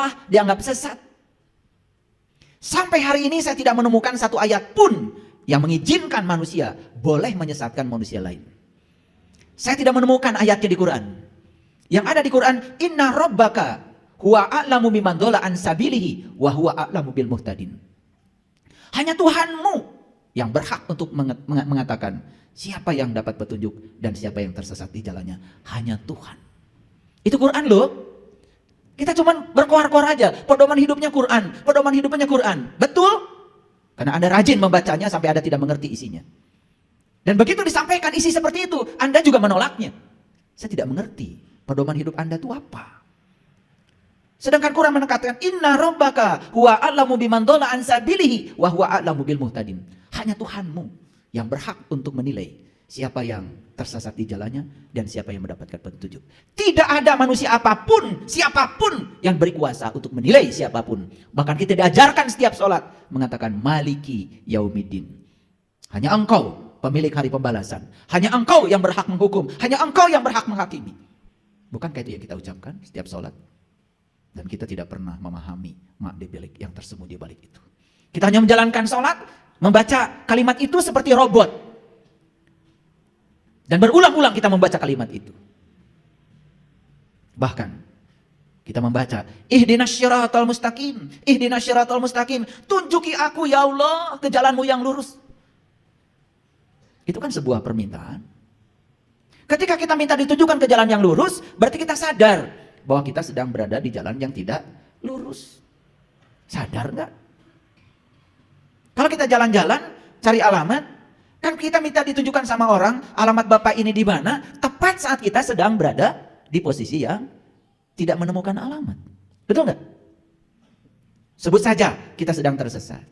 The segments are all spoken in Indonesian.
salah, dianggap sesat. Sampai hari ini saya tidak menemukan satu ayat pun yang mengizinkan manusia boleh menyesatkan manusia lain. Saya tidak menemukan ayatnya di Quran. Yang ada di Quran, inna rabbaka huwa a'lamu biman dhalla an sabilihi wa huwa a'lamu bil muhtadin. Hanya Tuhanmu yang berhak untuk mengatakan siapa yang dapat petunjuk dan siapa yang tersesat di jalannya. Hanya Tuhan. Itu Quran loh. Kita cuma berkoar-koar aja. Pedoman hidupnya Quran. Pedoman hidupnya Quran. Betul? Karena Anda rajin membacanya sampai Anda tidak mengerti isinya. Dan begitu disampaikan isi seperti itu, Anda juga menolaknya. Saya tidak mengerti pedoman hidup Anda itu apa. Sedangkan Quran menekankan inna rabbaka huwa a'lamu biman dhalla an sabilihi wa huwa a'lamu bil muhtadin. Hanya Tuhanmu yang berhak untuk menilai siapa yang tersesat di jalannya dan siapa yang mendapatkan petunjuk. Tidak ada manusia apapun, siapapun yang berkuasa untuk menilai siapapun. Bahkan kita diajarkan setiap sholat mengatakan maliki yaumiddin. Hanya Engkau pemilik hari pembalasan. Hanya Engkau yang berhak menghukum. Hanya Engkau yang berhak menghakimi. Bukankah itu yang kita ucapkan setiap sholat? Dan kita tidak pernah memahami makna dibalik yang tersembunyi di balik itu. Kita hanya menjalankan sholat, membaca kalimat itu seperti robot. Dan berulang-ulang kita membaca kalimat itu. Bahkan kita membaca ihdinas syiratal mustaqim, ihdinas syiratal mustaqim, tunjuki aku ya Allah ke jalanmu yang lurus. Itu kan sebuah permintaan. Ketika kita minta ditujukan ke jalan yang lurus, berarti kita sadar bahwa kita sedang berada di jalan yang tidak lurus. Sadar nggak? Kalau kita jalan-jalan cari alamat, kan kita minta ditunjukkan sama orang alamat bapak ini di mana, tepat saat kita sedang berada di posisi yang tidak menemukan alamat. Betul nggak? Sebut saja kita sedang tersesat.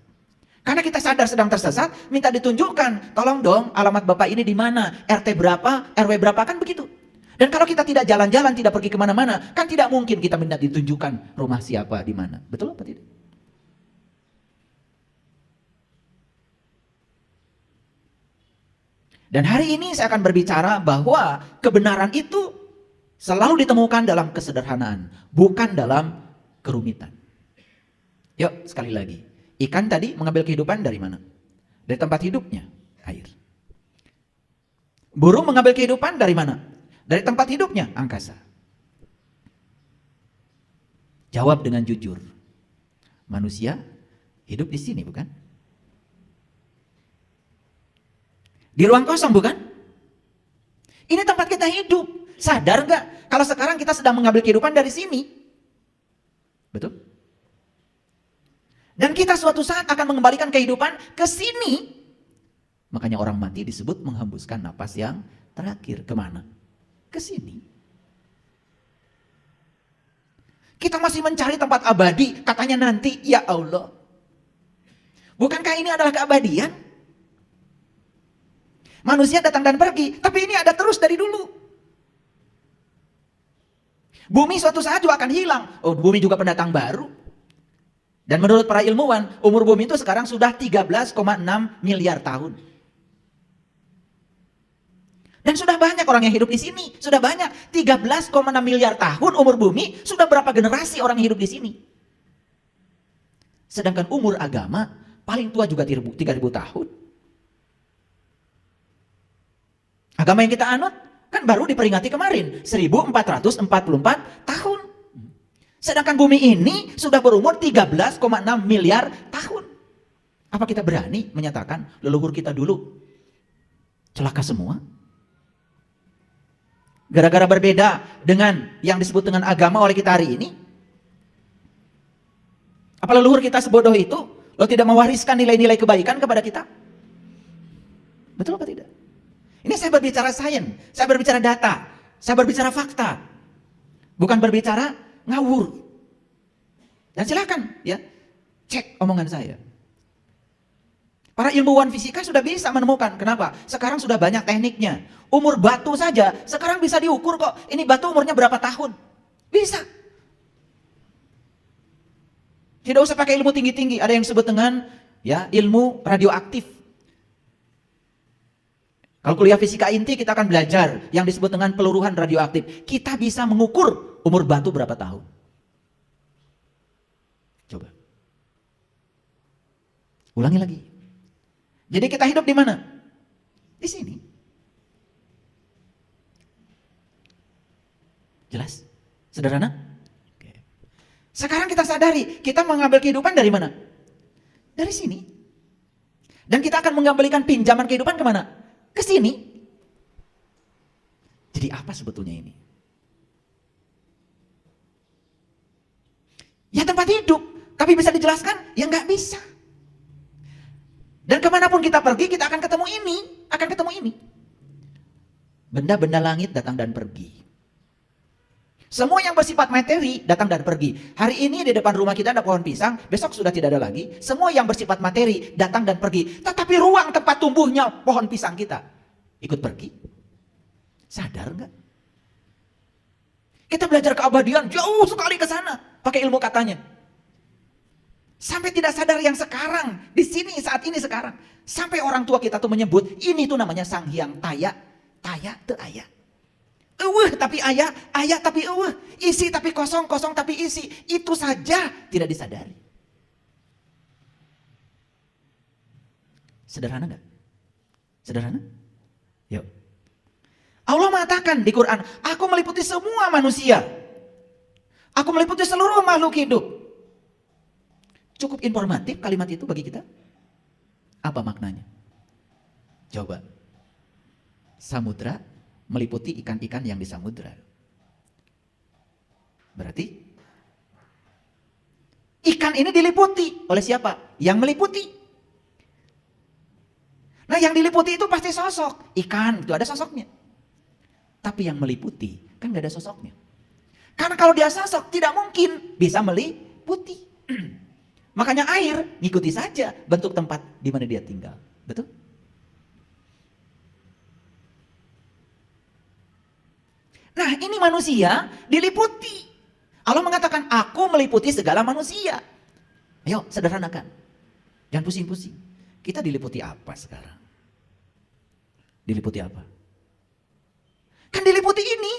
Karena kita sadar sedang tersesat, minta ditunjukkan, tolong dong alamat bapak ini di mana, RT berapa, RW berapa, kan begitu. Dan kalau kita tidak jalan-jalan, tidak pergi kemana-mana, kan tidak mungkin kita minta ditunjukkan rumah siapa di mana. Betul apa tidak? Dan hari ini saya akan berbicara bahwa kebenaran itu selalu ditemukan dalam kesederhanaan, bukan dalam kerumitan. Yuk sekali lagi. Ikan tadi mengambil kehidupan dari mana? Dari tempat hidupnya, air. Burung mengambil kehidupan dari mana? Dari tempat hidupnya, angkasa. Jawab dengan jujur. Manusia hidup di sini, bukan? Di ruang kosong, bukan? Ini tempat kita hidup. Sadar nggak? Kalau sekarang kita sedang mengambil kehidupan dari sini. Betul? Dan kita suatu saat akan mengembalikan kehidupan ke sini. Makanya orang mati disebut menghembuskan napas yang terakhir. Kemana? Ke sini. Kita masih mencari tempat abadi. Katanya nanti, ya Allah. Bukankah ini adalah keabadian? Manusia datang dan pergi, tapi ini ada terus dari dulu. Bumi suatu saat juga akan hilang. Oh, bumi juga pendatang baru. Dan menurut para ilmuwan, umur bumi itu sekarang sudah 13,6 miliar tahun. Dan sudah banyak orang yang hidup di sini. Sudah banyak. 13,6 miliar tahun umur bumi, sudah berapa generasi orang yang hidup di sini. Sedangkan umur agama, paling tua juga 3.000 tahun. Agama yang kita anut kan baru diperingati kemarin 1444 tahun. Sedangkan bumi ini sudah berumur 13,6 miliar tahun. Apa kita berani menyatakan leluhur kita dulu celaka semua? Gara-gara berbeda dengan yang disebut dengan agama oleh kita hari ini? Apa leluhur kita sebodoh itu? Lo tidak mewariskan nilai-nilai kebaikan kepada kita? Betul apa tidak? Ini saya berbicara sains, saya berbicara data, saya berbicara fakta. Bukan berbicara ngawur. Dan silakan ya, cek omongan saya. Para ilmuwan fisika sudah bisa menemukan. Kenapa? Sekarang sudah banyak tekniknya. Umur batu saja, sekarang bisa diukur kok. Ini batu umurnya berapa tahun? Bisa. Tidak usah pakai ilmu tinggi-tinggi. Ada yang disebut dengan ya ilmu radioaktif. Kalau kuliah fisika inti kita akan belajar yang disebut dengan peluruhan radioaktif. Kita bisa mengukur umur batu berapa tahun. Coba. Ulangi lagi. Jadi kita hidup di mana? Di sini. Jelas? Sederhana? Oke. Sekarang kita sadari, kita mengambil kehidupan dari mana? Dari sini. Dan kita akan mengembalikan pinjaman kehidupan kemana? Ke sini. Jadi apa sebetulnya ini? Ya tempat hidup. Tapi bisa dijelaskan? Ya nggak bisa. Dan kemanapun kita pergi, kita akan ketemu ini. Akan ketemu ini. Benda-benda langit datang dan pergi. Semua yang bersifat materi datang dan pergi. Hari ini di depan rumah kita ada pohon pisang, besok sudah tidak ada lagi. Semua yang bersifat materi datang dan pergi. Tetapi ruang tempat tumbuhnya pohon pisang kita ikut pergi. Sadar nggak? Kita belajar keabadian jauh sekali ke sana, pakai ilmu katanya. Sampai tidak sadar yang sekarang, di sini, saat ini sekarang. Sampai orang tua kita tuh menyebut, ini tuh namanya Sang Hyang Taya. Taya tuh ayah. Tapi ayah, ayah tapi isi tapi kosong, kosong tapi isi. Itu saja tidak disadari. Sederhana gak? Sederhana? Yuk. Allah mengatakan di Quran, aku meliputi semua manusia. Aku meliputi seluruh makhluk hidup. Cukup informatif kalimat itu bagi kita? Apa maknanya? Coba. Samudra meliputi ikan-ikan yang di samudra. Berarti ikan ini diliputi oleh siapa? Yang meliputi. Nah, yang diliputi itu pasti sosok. Ikan itu ada sosoknya. Tapi yang meliputi kan gak ada sosoknya. Karena kalau dia sosok tidak mungkin bisa meliputi. Makanya air ngikuti saja bentuk tempat di mana dia tinggal. Betul? Nah, ini manusia diliputi. Allah mengatakan, aku meliputi segala manusia. Ayo, sederhanakan. Jangan pusing-pusing. Kita diliputi apa sekarang? Diliputi apa? Kan diliputi ini.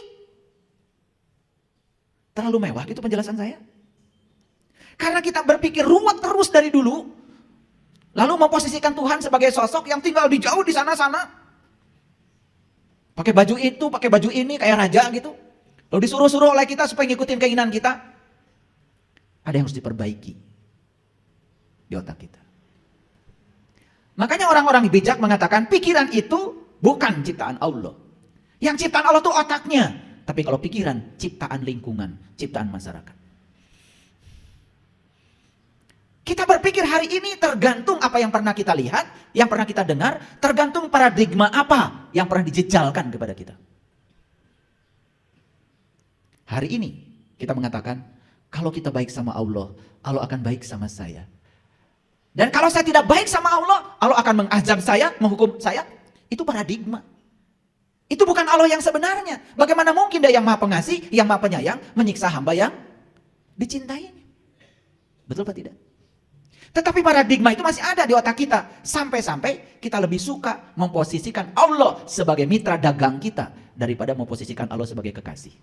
Terlalu mewah gitu penjelasan saya? Karena kita berpikir ruwet terus dari dulu. Lalu memposisikan Tuhan sebagai sosok yang tinggal di jauh di sana-sana. Pakai baju itu, pakai baju ini kayak raja gitu. Lalu disuruh-suruh oleh kita supaya ngikutin keinginan kita. Ada yang harus diperbaiki di otak kita. Makanya orang-orang bijak mengatakan pikiran itu bukan ciptaan Allah. Yang ciptaan Allah itu otaknya. Tapi kalau pikiran, ciptaan lingkungan, ciptaan masyarakat. Kita berpikir hari ini tergantung apa yang pernah kita lihat, yang pernah kita dengar, tergantung paradigma apa yang pernah dijejalkan kepada kita. Hari ini kita mengatakan, kalau kita baik sama Allah, Allah akan baik sama saya. Dan kalau saya tidak baik sama Allah, Allah akan mengazab saya, menghukum saya. Itu paradigma. Itu bukan Allah yang sebenarnya. Bagaimana mungkin Dia yang Maha Pengasih, yang Maha Penyayang, menyiksa hamba yang dicintainya? Betul apa tidak? Tetapi paradigma itu masih ada di otak kita. Sampai-sampai kita lebih suka memposisikan Allah sebagai mitra dagang kita daripada memposisikan Allah sebagai kekasih.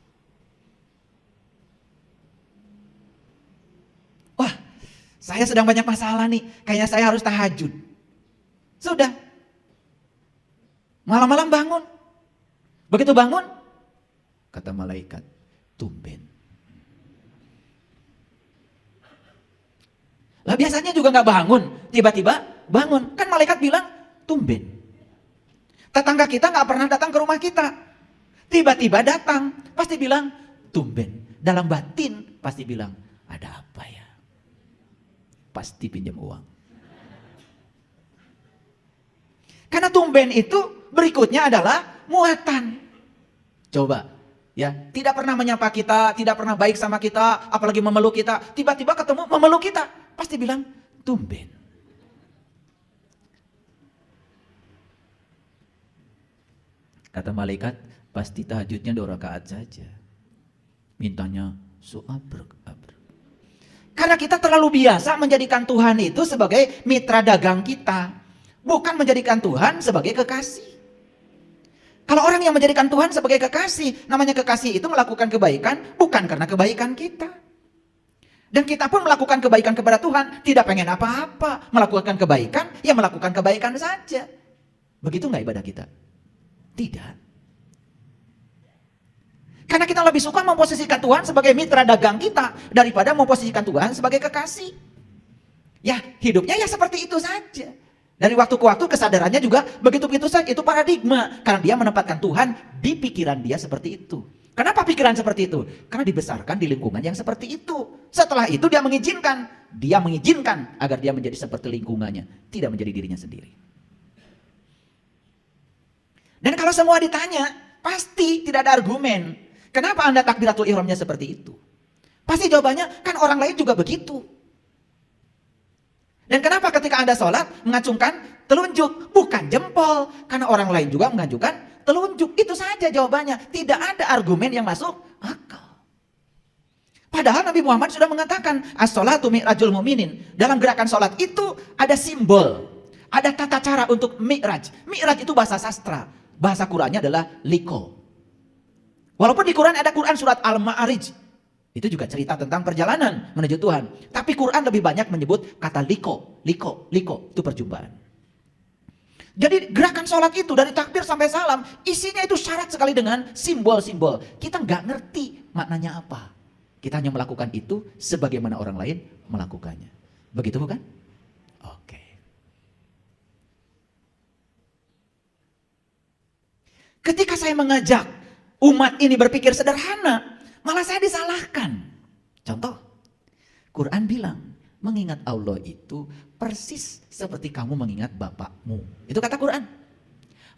Wah, saya sedang banyak masalah nih. Kayaknya saya harus tahajud. Sudah. Malam-malam bangun. Begitu bangun, kata malaikat, tumben. Lah biasanya juga nggak bangun, tiba-tiba bangun. Kan malaikat bilang, tumben. Tetangga kita nggak pernah datang ke rumah kita. Tiba-tiba datang, pasti bilang, tumben. Dalam batin pasti bilang, ada apa ya? Pasti pinjam uang. Karena tumben itu berikutnya adalah muatan. Coba, ya, tidak pernah menyapa kita, tidak pernah baik sama kita, apalagi memeluk kita. Tiba-tiba ketemu memeluk kita. Pasti bilang, tumben. Kata malaikat, pasti tahajudnya 2 rakaat saja. Mintanya suabrek. Karena kita terlalu biasa menjadikan Tuhan itu sebagai mitra dagang kita. Bukan menjadikan Tuhan sebagai kekasih. Kalau orang yang menjadikan Tuhan sebagai kekasih, namanya kekasih itu melakukan kebaikan bukan karena kebaikan kita. Dan kita pun melakukan kebaikan kepada Tuhan, tidak pengen apa-apa. Melakukan kebaikan, ya melakukan kebaikan saja. Begitu nggak ibadah kita? Tidak. Karena kita lebih suka memposisikan Tuhan sebagai mitra dagang kita daripada memposisikan Tuhan sebagai kekasih. Ya, hidupnya ya seperti itu saja. Dari waktu ke waktu kesadarannya juga begitu-begitu saja. Itu paradigma. Karena dia menempatkan Tuhan di pikiran dia seperti itu. Kenapa pikiran seperti itu? Karena dibesarkan di lingkungan yang seperti itu. Setelah itu dia mengizinkan. Dia mengizinkan agar dia menjadi seperti lingkungannya. Tidak menjadi dirinya sendiri. Dan kalau semua ditanya, pasti tidak ada argumen. Kenapa Anda takbiratul ihramnya seperti itu? Pasti jawabannya, kan orang lain juga begitu. Dan kenapa ketika Anda sholat, mengacungkan telunjuk, bukan jempol. Karena orang lain juga mengajukan telunjuk. Itu saja jawabannya. Tidak ada argumen yang masuk akal. Padahal Nabi Muhammad sudah mengatakan, as-sholatu mi'rajul mu'minin. Dalam gerakan sholat itu ada simbol. Ada tata cara untuk mi'raj. Mi'raj itu bahasa sastra. Bahasa Qurannya adalah liko. Walaupun di Quran ada Quran surat Al-Ma'arij. Itu juga cerita tentang perjalanan menuju Tuhan. Tapi Quran lebih banyak menyebut kata liko. Liko, liko. Itu perjumpaan. Jadi gerakan sholat itu dari takbir sampai salam. Isinya itu syarat sekali dengan simbol-simbol. Kita nggak ngerti maknanya apa. Kita hanya melakukan itu sebagaimana orang lain melakukannya. Begitu bukan? Oke. Ketika saya mengajak umat ini berpikir sederhana, malah saya disalahkan. Contoh, Quran bilang, mengingat Allah itu persis seperti kamu mengingat bapakmu. Itu kata Quran.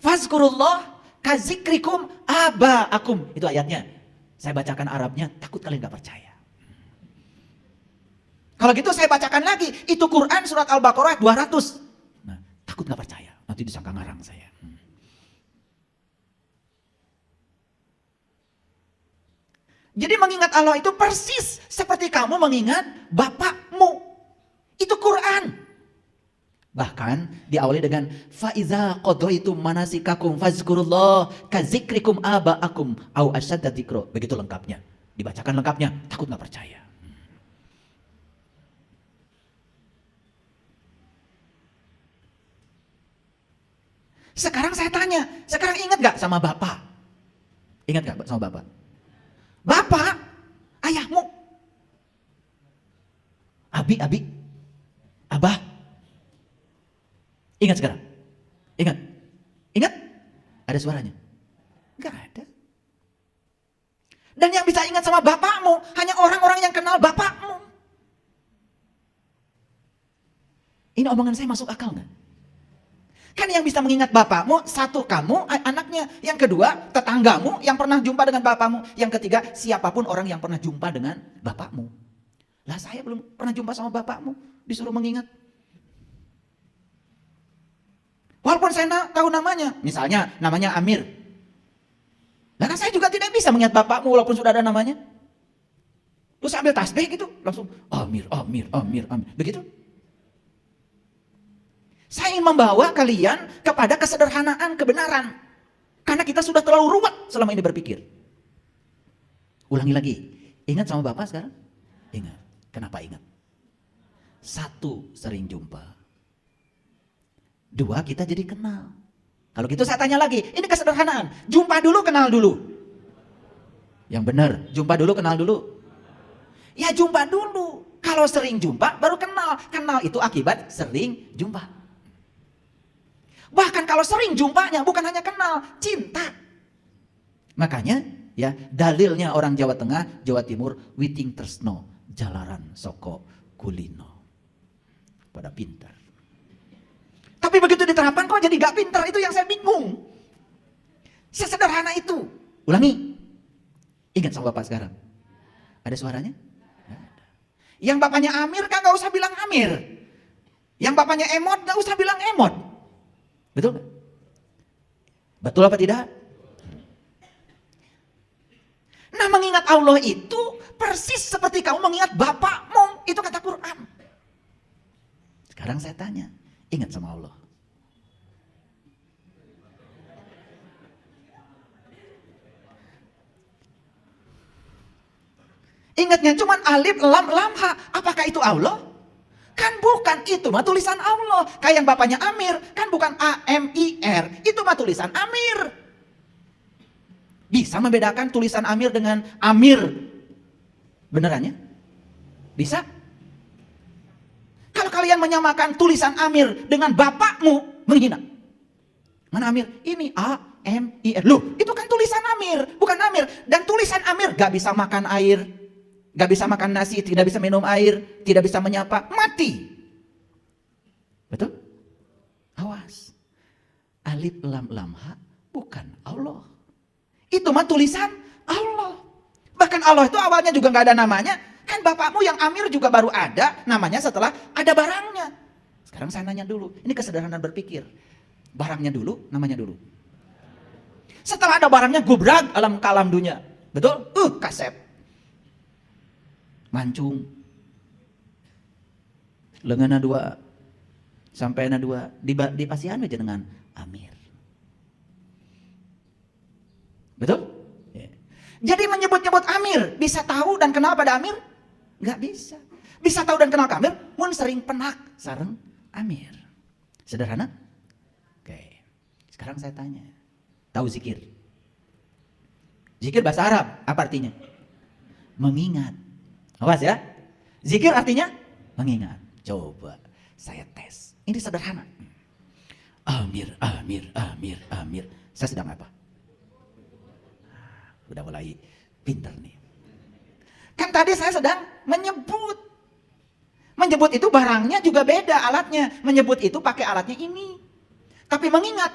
Fazkurullah kazikrikum aba'akum. Itu ayatnya. Saya bacakan Arabnya, takut kalian gak percaya. Kalau gitu saya bacakan lagi. Itu Quran surat Al-Baqarah 200. Nah, takut gak percaya. Nanti disangka ngarang saya. Jadi mengingat Allah itu persis seperti kamu mengingat bapakmu. Itu Quran. Bahkan diawali dengan faiza qadaitum manasikakum fazkurullah kazikrikum aba'akum au asyadda dzikra. Begitu lengkapnya. Dibacakan lengkapnya, takut nggak percaya. Sekarang saya tanya, sekarang ingat gak sama bapak? Ingat gak sama bapak? Bapak, ayahmu, abi, abah. Ingat sekarang? Ingat? Ingat? Ada suaranya? Enggak ada. Dan yang bisa ingat sama bapakmu hanya orang-orang yang kenal bapakmu. Ini omongan saya masuk akal nggak? Kan yang bisa mengingat bapakmu, satu kamu, anaknya. Yang kedua, tetanggamu yang pernah jumpa dengan bapakmu. Yang ketiga, siapapun orang yang pernah jumpa dengan bapakmu. Lah saya belum pernah jumpa sama bapakmu, disuruh mengingat. Walaupun saya tahu namanya, misalnya namanya Amir. Lah kan saya juga tidak bisa mengingat bapakmu walaupun sudah ada namanya. Terus ambil tasbih gitu, langsung Amir. Begitu. Saya ingin membawa kalian kepada kesederhanaan kebenaran. Karena kita sudah terlalu ruwet selama ini berpikir. Ulangi lagi. Ingat sama Bapak sekarang? Ingat. Kenapa ingat? Satu, sering jumpa. Dua, kita jadi kenal. Kalau gitu saya tanya lagi. Ini kesederhanaan. Jumpa dulu, kenal dulu. Yang benar. Jumpa dulu, kenal dulu. Ya jumpa dulu. Kalau sering jumpa, baru kenal. Kenal itu akibat sering jumpa. Bahkan kalau sering jumpanya bukan hanya kenal, cinta. Makanya ya dalilnya orang Jawa Tengah, Jawa Timur, witing tresno, jalaran soko kulino. Pada pintar. Tapi begitu diterapkan kok jadi gak pintar, itu yang saya bingung. Sesederhana itu. Ulangi. Ingat sama Bapak sekarang. Ada suaranya? Gak ada. Yang bapaknya Amir kan gak usah bilang Amir. Yang bapaknya Emot gak usah bilang Emot. Betul gak? Betul apa tidak? Nah mengingat Allah itu persis seperti kamu mengingat bapakmu. Itu kata Quran. Sekarang saya tanya, ingat sama Allah. Ingatnya cuman alif, lam, ha. Apakah itu Allah? Kan bukan, itu mah tulisan Allah. Kayak yang bapaknya Amir, kan bukan A-M-I-R. Itu mah tulisan Amir. Bisa membedakan tulisan Amir dengan Amir benerannya? Bisa? Kalau kalian menyamakan tulisan Amir dengan bapakmu, menghina. Mana Amir? Ini A-M-I-R. Loh, itu kan tulisan Amir, bukan Amir. Dan tulisan Amir gak bisa makan air, gak bisa makan nasi, tidak bisa minum air, tidak bisa menyapa, mati. Betul? Awas. Alif lam lam ha bukan Allah. Itu mah tulisan Allah. Bahkan Allah itu awalnya juga gak ada namanya. Kan bapakmu yang Amir juga baru ada namanya setelah ada barangnya. Sekarang saya nanya dulu, ini kesederhanaan berpikir. Barangnya dulu, namanya dulu. Setelah ada barangnya gubrak alam kalam dunia. Betul? Kasep. Mancung. Lengana dua. Sampai na dua. Dipasihan aja dengan Amir. Betul? Ya. Jadi menyebut-nyebut Amir. Bisa tahu dan kenal pada Amir? Gak bisa. Bisa tahu dan kenal ke Amir? Mun sering penak sareng Amir. Sederhana? Oke. Sekarang saya tanya. Tahu zikir? Zikir bahasa Arab, apa artinya? Mengingat. Awas ya. Zikir artinya mengingat. Coba saya tes. Ini sederhana. Amir, Amir, Amir, Amir. Saya sedang apa? Udah mulai pinter nih. Kan tadi saya sedang menyebut. Menyebut itu barangnya juga beda alatnya. Menyebut itu pakai alatnya ini. Tapi mengingat.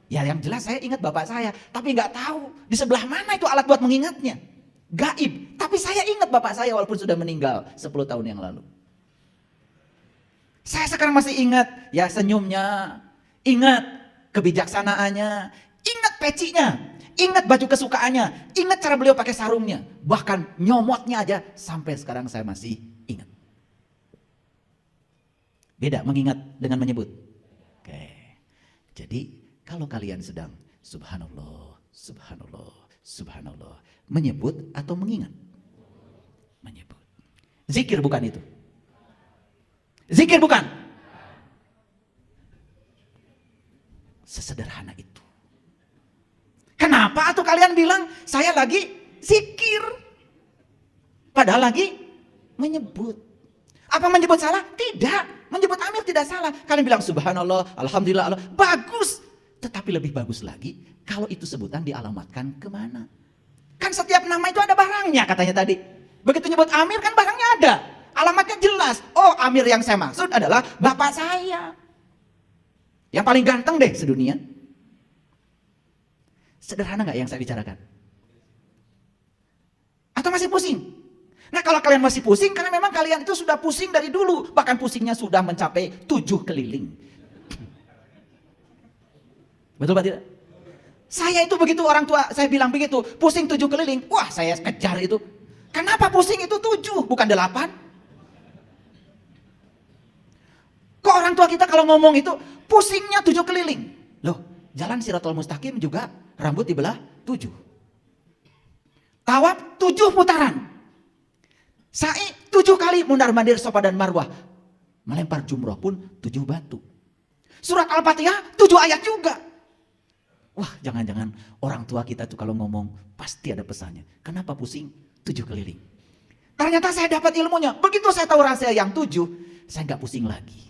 Ya yang jelas saya ingat bapak saya. Tapi nggak tahu di sebelah mana itu alat buat mengingatnya. Gaib. Tapi saya ingat bapak saya walaupun sudah meninggal 10 tahun yang lalu. Saya sekarang masih ingat ya senyumnya. Ingat kebijaksanaannya. Ingat pecinya. Ingat baju kesukaannya, ingat cara beliau pakai sarungnya, bahkan nyomotnya aja sampai sekarang saya masih ingat. Beda mengingat dengan menyebut. Oke. Jadi kalau kalian sedang subhanallah, subhanallah, subhanallah, menyebut atau mengingat? Menyebut. Zikir bukan itu. Zikir bukan. Sesederhana itu. Kenapa tuh kalian bilang saya lagi zikir? Padahal lagi menyebut. Apa menyebut salah? Tidak. Menyebut Amir tidak salah. Kalian bilang subhanallah, alhamdulillah, Allah. Bagus. Tetapi lebih bagus lagi kalau itu sebutan dialamatkan kemana. Kan setiap nama itu ada barangnya katanya tadi. Begitu nyebut Amir kan barangnya ada. Alamatnya jelas. Oh, Amir yang saya maksud adalah bapak saya. Yang paling ganteng deh sedunia. Sederhana gak yang saya bicarakan? Atau masih pusing? Nah kalau kalian masih pusing, karena memang kalian itu sudah pusing dari dulu. Bahkan pusingnya sudah mencapai 7 keliling. Betul Pak tidak? Saya itu begitu orang tua, saya bilang begitu. Pusing 7 keliling, wah saya kejar itu. Kenapa pusing itu 7, bukan 8? Kok orang tua kita kalau ngomong itu, pusingnya 7 keliling? Loh, jalan Shirathul Mustaqim juga rambut dibelah 7. Tawaf 7 putaran. Sa'i 7 kali mundar-mandir Safa dan Marwah. Melempar jumroh pun 7 batu. Surat Al-Fatihah 7 ayat juga. Wah, jangan-jangan orang tua kita tuh kalau ngomong pasti ada pesannya. Kenapa pusing 7 keliling? Ternyata saya dapat ilmunya. Begitu saya tahu rahasia yang 7, saya nggak pusing lagi.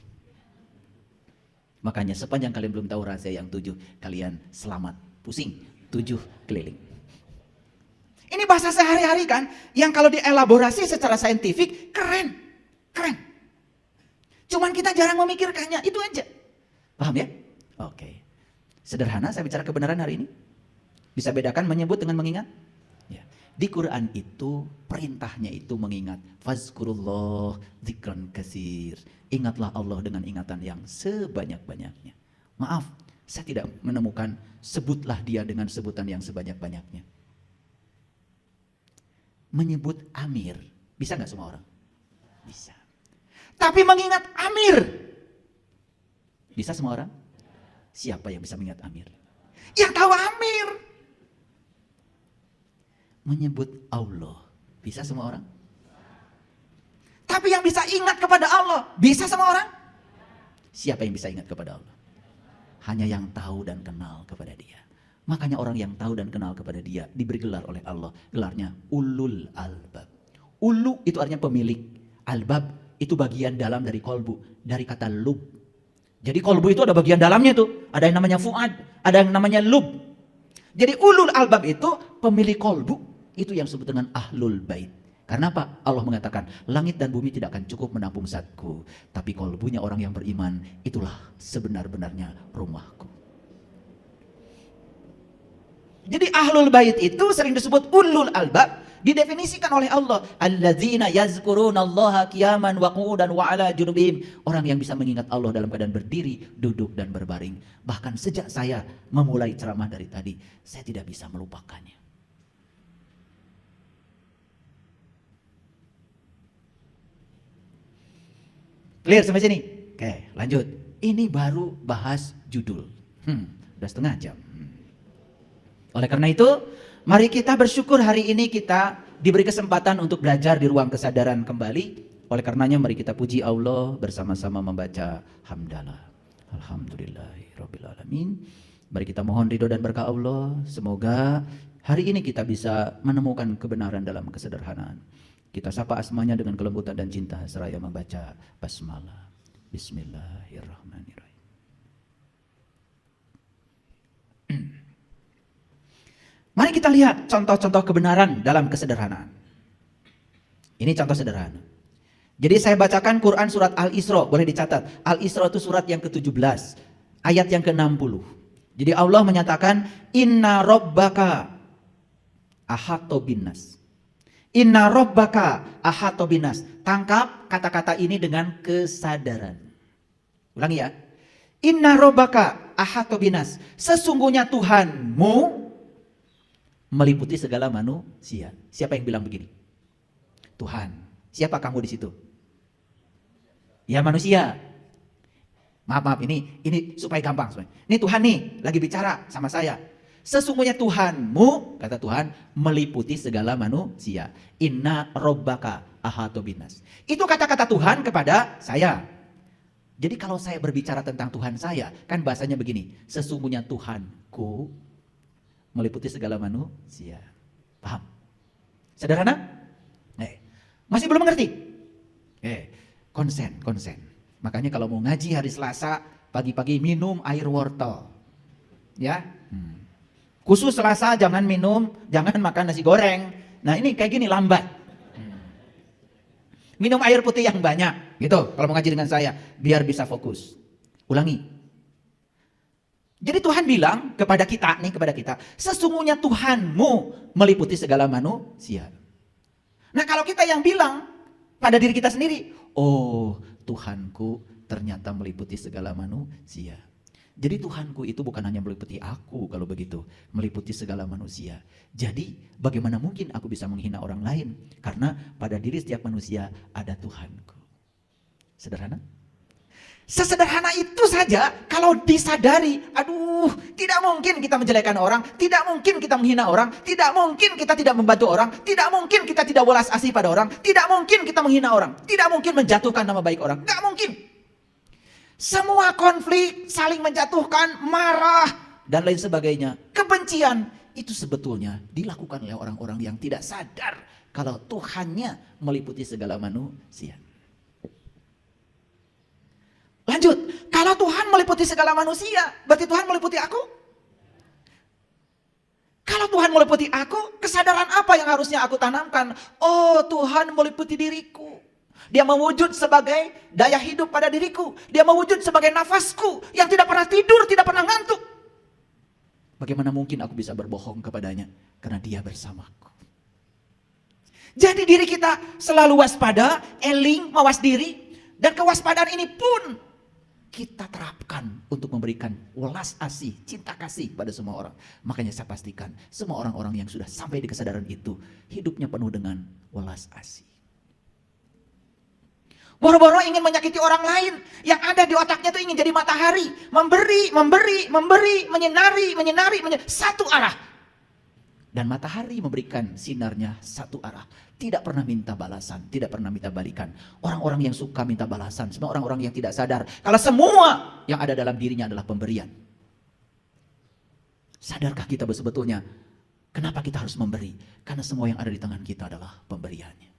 Makanya sepanjang kalian belum tahu rahasia yang 7, kalian selamat pusing 7 keliling. Ini bahasa sehari-hari kan, yang kalau dielaborasi secara saintifik keren, keren. Cuman kita jarang memikirkannya, itu aja. Paham ya? Oke. Sederhana saya bicara kebenaran hari ini. Bisa bedakan menyebut dengan mengingat? Ya. Di Quran itu perintahnya itu mengingat. Fazkurullah dzikran katsir. Ingatlah Allah dengan ingatan yang sebanyak-banyaknya. Maaf, saya tidak menemukan sebutlah dia dengan sebutan yang sebanyak-banyaknya. Menyebut Amir, bisa nggak semua orang? Bisa. Tapi mengingat Amir, bisa semua orang? Siapa yang bisa mengingat Amir? Yang tahu Amir. Menyebut Allah, bisa semua orang? Tapi yang bisa ingat kepada Allah, bisa semua orang? Siapa yang bisa ingat kepada Allah? Hanya yang tahu dan kenal kepada Dia. Makanya orang yang tahu dan kenal kepada Dia diberi gelar oleh Allah. Gelarnya ulul albab. Ulu itu artinya pemilik. Albab itu bagian dalam dari kolbu. Dari kata lub. Jadi kolbu itu ada bagian dalamnya tuh. Ada yang namanya fuad. Ada yang namanya lub. Jadi ulul albab itu pemilik kolbu. Itu yang disebut dengan ahlul bait. Karena apa? Allah mengatakan, langit dan bumi tidak akan cukup menampung zatku. Tapi kolbunya orang yang beriman, itulah sebenar-benarnya rumahku. Jadi ahlul bait itu sering disebut ulul albab. Didefinisikan oleh Allah, alladzina yazkurunallaha qiyaman wa qu'udan wa ala junubihim. Orang yang bisa mengingat Allah dalam keadaan berdiri, duduk dan berbaring. Bahkan sejak saya memulai ceramah dari tadi, saya tidak bisa melupakannya. Clear sampai sini? Oke, lanjut. Ini baru bahas judul. Udah setengah jam. Oleh karena itu, mari kita bersyukur hari ini kita diberi kesempatan untuk belajar di ruang kesadaran kembali. Oleh karenanya mari kita puji Allah bersama-sama membaca hamdalah. Alhamdulillahirabbil alamin. Mari kita mohon ridho dan berkah Allah. Semoga hari ini kita bisa menemukan kebenaran dalam kesederhanaan. Kita sapa asmanya dengan kelembutan dan cinta seraya membaca basmalah. Bismillahirrahmanirrahim. Mari kita lihat contoh-contoh kebenaran dalam kesederhanaan. Ini contoh sederhana. Jadi saya bacakan Quran surat Al-Isra, boleh dicatat. Al-Isra itu surat yang ke-17, ayat yang ke-60. Jadi Allah menyatakan, Inna Rabbaka ahato binnas. Inna Rabbaka ahato binnas. Tangkap kata-kata ini dengan kesadaran. Ulangi ya. Inna Rabbaka ahato binnas. Sesungguhnya Tuhanmu meliputi segala manusia. Siapa yang bilang begini? Tuhan. Siapa kamu di situ? Ya manusia. Maaf, ini supaya gampang. Ini Tuhan nih, lagi bicara sama saya. Sesungguhnya Tuhanmu, kata Tuhan, meliputi segala manusia. Inna Rabbaka ahato binnas. Itu kata-kata Tuhan kepada saya. Jadi kalau saya berbicara tentang Tuhan saya, kan bahasanya begini. Sesungguhnya Tuhanku meliputi segala manusia. Paham? Sederhana? Masih belum mengerti? Konsen. Makanya kalau mau ngaji hari Selasa, pagi-pagi minum air wortel. Ya. Khusus Selasa jangan makan nasi goreng. Nah ini kayak gini lambat. Minum air putih yang banyak. Gitu kalau mau ngaji dengan saya. Biar bisa fokus. Ulangi. Jadi Tuhan bilang kepada kita, sesungguhnya Tuhanmu meliputi segala manusia. Nah kalau kita yang bilang pada diri kita sendiri, oh Tuhanku ternyata meliputi segala manusia. Jadi Tuhanku itu bukan hanya meliputi aku kalau begitu, meliputi segala manusia. Jadi bagaimana mungkin aku bisa menghina orang lain? Karena pada diri setiap manusia ada Tuhanku. Sederhana? Sesederhana itu saja kalau disadari, aduh tidak mungkin kita menjelekkan orang, tidak mungkin kita menghina orang, tidak mungkin kita tidak membantu orang, tidak mungkin kita tidak welas asih pada orang, tidak mungkin kita menghina orang, tidak mungkin menjatuhkan nama baik orang, tidak mungkin. Semua konflik, saling menjatuhkan, marah, dan lain sebagainya, kebencian, itu sebetulnya dilakukan oleh orang-orang yang tidak sadar kalau Tuhannya meliputi segala manusia. Lanjut, kalau Tuhan meliputi segala manusia, berarti Tuhan meliputi aku? Kalau Tuhan meliputi aku, kesadaran apa yang harusnya aku tanamkan? Oh, Tuhan meliputi diriku. Dia mewujud sebagai daya hidup pada diriku. Dia mewujud sebagai nafasku yang tidak pernah tidur, tidak pernah ngantuk. Bagaimana mungkin aku bisa berbohong kepadanya? Karena dia bersamaku. Jadi diri kita selalu waspada, eling, mawas diri. Dan kewaspadaan ini pun kita terapkan untuk memberikan welas asih, cinta kasih pada semua orang. Makanya saya pastikan semua orang-orang yang sudah sampai di kesadaran itu hidupnya penuh dengan welas asih. Boro-boro ingin menyakiti orang lain, yang ada di otaknya itu ingin jadi matahari, memberi, menyinari, satu arah. Dan matahari memberikan sinarnya satu arah. Tidak pernah minta balasan, tidak pernah minta balikan. Orang-orang yang suka minta balasan, semua orang-orang yang tidak sadar kalau semua yang ada dalam dirinya adalah pemberian. Sadarkah kita sebetulnya kenapa kita harus memberi? Karena semua yang ada di tangan kita adalah pemberiannya.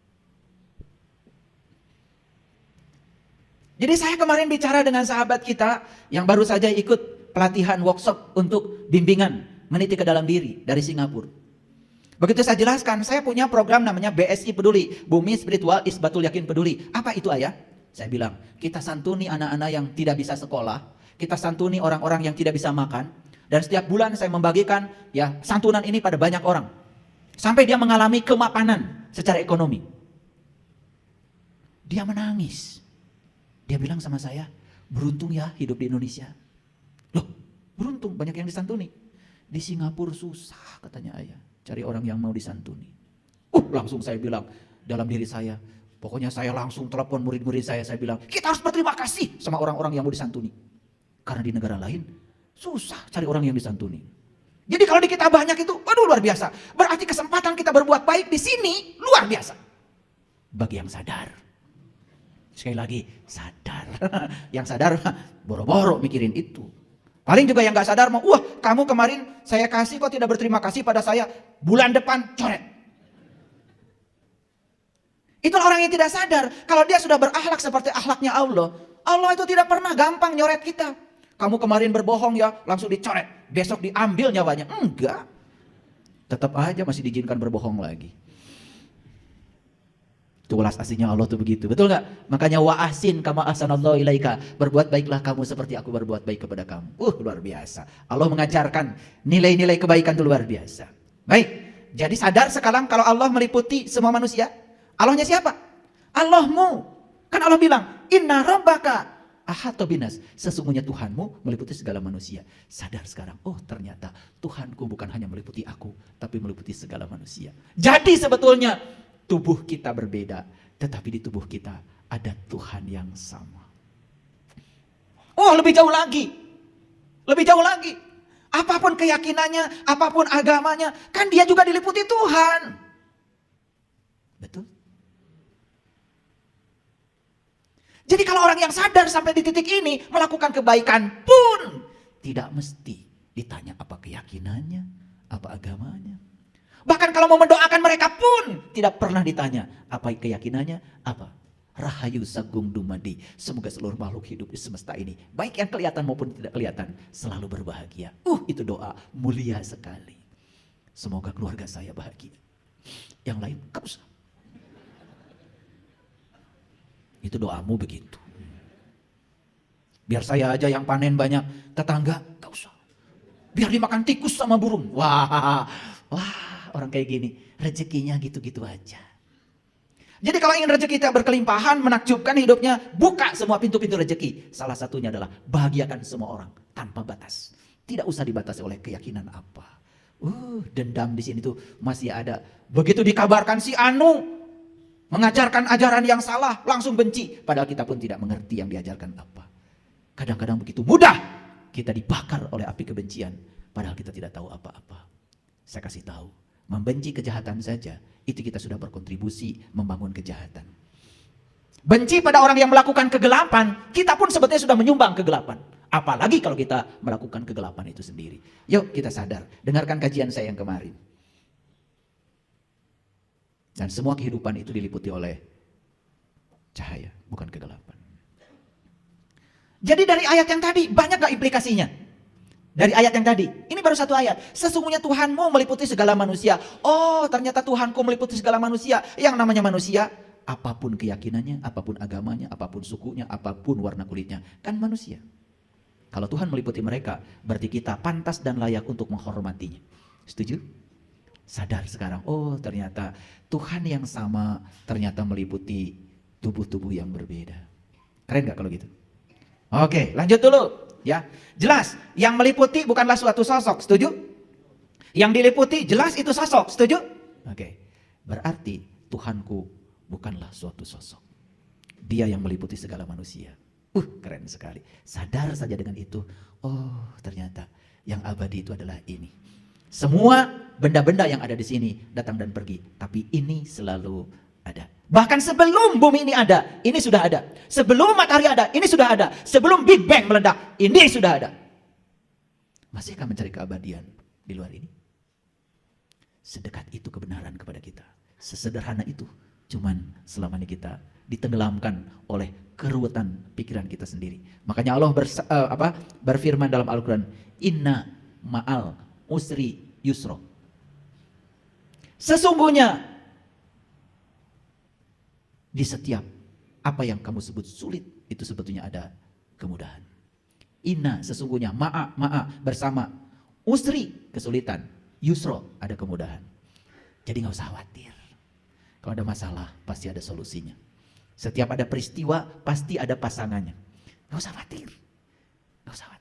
Jadi saya kemarin bicara dengan sahabat kita yang baru saja ikut pelatihan workshop untuk bimbingan meniti ke dalam diri dari Singapura. Begitu saya jelaskan, saya punya program namanya BSI Peduli, Bumi Spiritual Isbatul Yakin Peduli. Apa itu ayah? Saya bilang, kita santuni anak-anak yang tidak bisa sekolah, kita santuni orang-orang yang tidak bisa makan, dan setiap bulan saya membagikan ya santunan ini pada banyak orang. Sampai dia mengalami kemapanan secara ekonomi. Dia menangis. Dia bilang sama saya, beruntung ya hidup di Indonesia. Loh, beruntung banyak yang disantuni. Di Singapura susah katanya ayah. Cari orang yang mau disantuni. Langsung saya bilang dalam diri saya. Pokoknya saya langsung telepon murid-murid saya bilang, kita harus berterima kasih sama orang-orang yang mau disantuni. Karena di negara lain susah cari orang yang disantuni. Jadi kalau di kita banyak itu, waduh luar biasa. Berarti kesempatan kita berbuat baik di sini luar biasa. Bagi yang sadar. Sekali lagi, sadar. Yang sadar, boro-boro mikirin itu. Paling juga yang gak sadar mau, wah kamu kemarin saya kasih kok tidak berterima kasih pada saya. Bulan depan coret. Itulah orang yang tidak sadar. Kalau dia sudah berakhlak seperti akhlaknya Allah. Allah itu tidak pernah gampang nyoret kita. Kamu kemarin berbohong ya, langsung dicoret. Besok diambil nyawanya. Enggak. Tetap aja masih diizinkan berbohong lagi. Itu welas asihnya Allah tuh begitu. Betul gak? Makanya wa ahsin kama ahsanallahu ilaika. Berbuat baiklah kamu seperti aku berbuat baik kepada kamu. Luar biasa. Allah mengajarkan nilai-nilai kebaikan itu luar biasa. Baik. Jadi sadar sekarang kalau Allah meliputi semua manusia. Allahnya siapa? Allahmu. Kan Allah bilang, inna rabbaka ahata binas. Sesungguhnya Tuhanmu meliputi segala manusia. Sadar sekarang, oh ternyata Tuhanku bukan hanya meliputi aku, tapi meliputi segala manusia. Jadi sebetulnya tubuh kita berbeda, tetapi di tubuh kita ada Tuhan yang sama. Oh lebih jauh lagi. Lebih jauh lagi. Apapun keyakinannya, apapun agamanya, kan dia juga diliputi Tuhan. Betul? Jadi kalau orang yang sadar sampai di titik ini melakukan kebaikan pun tidak mesti ditanya apa keyakinannya, apa agamanya. Bahkan kalau mau mendoakan mereka pun tidak pernah ditanya apa keyakinannya, apa. Rahayu Sagung Dumadi. Semoga seluruh makhluk hidup di semesta ini, baik yang kelihatan maupun tidak kelihatan, selalu berbahagia. Itu doa mulia sekali. Semoga keluarga saya bahagia. Yang lain gak usah. Itu doamu begitu. Biar saya aja yang panen banyak, tetangga gak usah. Biar dimakan tikus sama burung. Wah, orang kayak gini rezekinya gitu-gitu aja. Jadi kalau ingin rezeki kita berkelimpahan, menakjubkan hidupnya, buka semua pintu-pintu rezeki. Salah satunya adalah bahagiakan semua orang tanpa batas. Tidak usah dibatasi oleh keyakinan apa. Dendam di sini tuh masih ada. Begitu dikabarkan si Anu mengajarkan ajaran yang salah, langsung benci. Padahal kita pun tidak mengerti yang diajarkan apa. Kadang-kadang begitu mudah kita dibakar oleh api kebencian. Padahal kita tidak tahu apa-apa. Saya kasih tahu, membenci kejahatan saja, itu kita sudah berkontribusi membangun kejahatan. Benci pada orang yang melakukan kegelapan, kita pun sebetulnya sudah menyumbang kegelapan. Apalagi kalau kita melakukan kegelapan itu sendiri. Yuk kita sadar, dengarkan kajian saya yang kemarin. Dan semua kehidupan itu diliputi oleh cahaya, bukan kegelapan. Jadi dari ayat yang tadi, banyak gak implikasinya? Dari ayat yang tadi, ini baru satu ayat. Sesungguhnya Tuhanmu meliputi segala manusia. Oh ternyata Tuhanku meliputi segala manusia. Yang namanya manusia, apapun keyakinannya, apapun agamanya, apapun sukunya, apapun warna kulitnya. Kan manusia. Kalau Tuhan meliputi mereka, berarti kita pantas dan layak untuk menghormatinya. Setuju? Sadar sekarang, oh ternyata Tuhan yang sama ternyata meliputi tubuh-tubuh yang berbeda. Keren gak kalau gitu? Oke, lanjut dulu ya. Jelas, yang meliputi bukanlah suatu sosok, setuju? Yang diliputi jelas itu sosok, setuju? Oke, berarti Tuhanku bukanlah suatu sosok. Dia yang meliputi segala manusia. Keren sekali. Sadar saja dengan itu, oh ternyata yang abadi itu adalah ini. Semua benda-benda yang ada di sini datang dan pergi. Tapi ini selalu ada. Bahkan sebelum bumi ini ada, ini sudah ada. Sebelum matahari ada, ini sudah ada. Sebelum Big Bang meledak, ini sudah ada. Masihkah mencari keabadian di luar ini? Sedekat itu kebenaran kepada kita. Sesederhana itu. Cuman selama ini kita ditenggelamkan oleh keruwetan pikiran kita sendiri. Makanya Allah berfirman dalam Al-Quran, Inna ma'al usri yusro. Sesungguhnya di setiap apa yang kamu sebut sulit, itu sebetulnya ada kemudahan. Inna, sesungguhnya, ma'a bersama, usri, kesulitan, yusro, ada kemudahan. Jadi gak usah khawatir. Kalau ada masalah, pasti ada solusinya. Setiap ada peristiwa, pasti ada pasangannya. Gak usah khawatir. Gak usah khawatir.